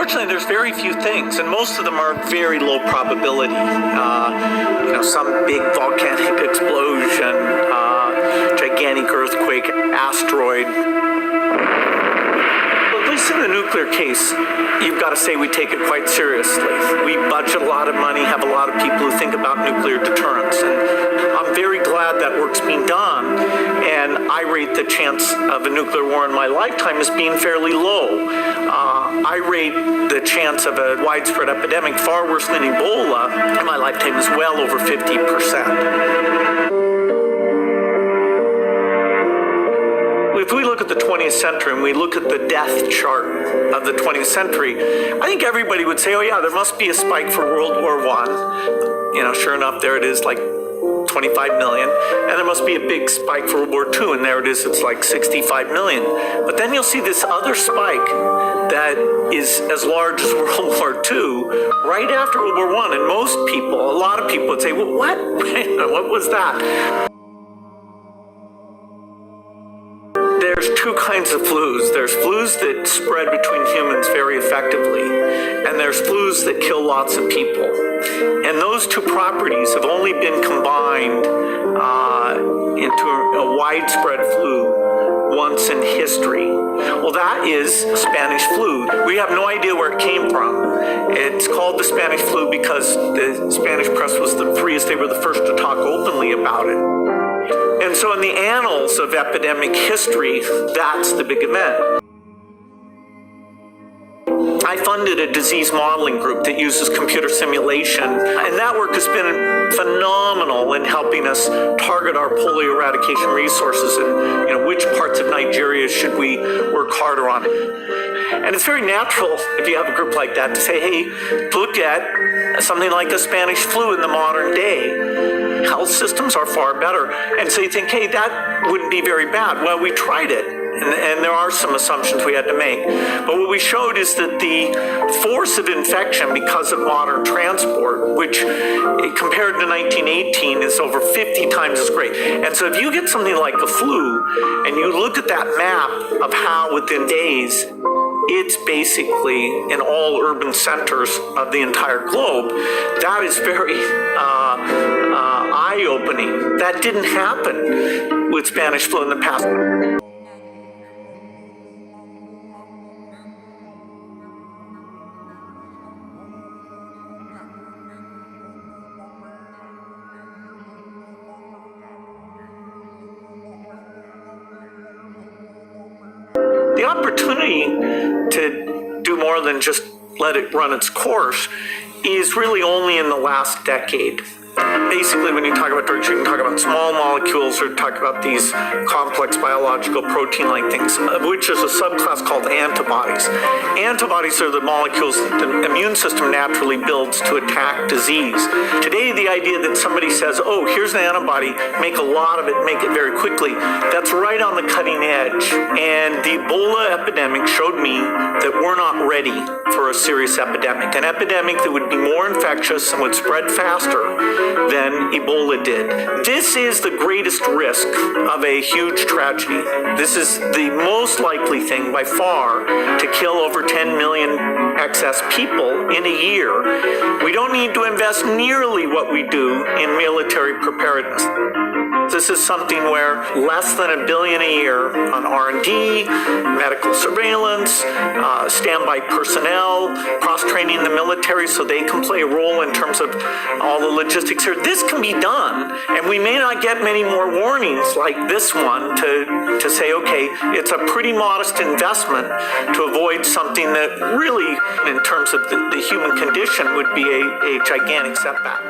Unfortunately, there's very few things, and most of them are very low probability. Some big volcanic explosion, gigantic earthquake, asteroid. At least in the nuclear case, you've got to say we take it quite seriously. We budget a lot of money, have a lot of people who think about nuclear deterrence, and I'm very glad that work's being done, and I rate the chance of a nuclear war in my lifetime as being fairly low. I rate the chance of a widespread epidemic far worse than Ebola in my lifetime is well over 50%. If we look at the 20th century and we look at the death chart of the 20th century, I think everybody would say, oh yeah, there must be a spike for World War I. Sure enough, there it is, like 25 million. And there must be a big spike for World War II, and there it is, it's like 65 million. But then you'll see this other spike that is as large as World War II right after World War I. And most people, a lot of people would say, well, what? What was that? There's two kinds of flus. There's flus that spread between humans very effectively, and there's flus that kill lots of people. And those two properties have only been combined into a widespread flu once in history. Well, that is Spanish flu. We have no idea where it came from. It's called the Spanish flu because the Spanish press was the freest. They were the first to talk openly about it. And so in the annals of epidemic history, that's the big event. I funded a disease modeling group that uses computer simulation, and that work has been phenomenal in helping us target our polio eradication resources and which parts of Nigeria should we work harder on. And it's very natural if you have a group like that to say, hey, look at something like the Spanish flu in the modern day. Health systems are far better. And so you think, hey, that wouldn't be very bad. Well, we tried it. And there are some assumptions we had to make. But what we showed is that the force of infection because of modern transport, which compared to 1918 is over 50 times as great. And so if you get something like the flu and you look at that map of how within days it's basically in all urban centers of the entire globe, that is very eye-opening. That didn't happen with Spanish flu in the past. The opportunity to do more than just let it run its course is really only in the last decade. Basically, when you talk about drugs, you can talk about small molecules or talk about these complex biological protein-like things, of which is a subclass called antibodies. Antibodies are the molecules that the immune system naturally builds to attack disease. Today, the idea that somebody says, oh, here's an antibody, make a lot of it, make it very quickly, that's right on the cutting edge. And the Ebola epidemic showed me that we're not ready for a serious epidemic, an epidemic that would be more infectious and would spread faster than Ebola did. This is the greatest risk of a huge tragedy. This is the most likely thing by far to kill over 10 million excess people in a year. We don't need to invest nearly what we do in military preparedness. This is something where less than $1 billion a year on R&D, medical surveillance, standby personnel, cross-training the military so they can play a role in terms of all the logistics here. This can be done, and we may not get many more warnings like this one to say, okay, it's a pretty modest investment to avoid something that really, in terms of the human condition, would be a gigantic setback.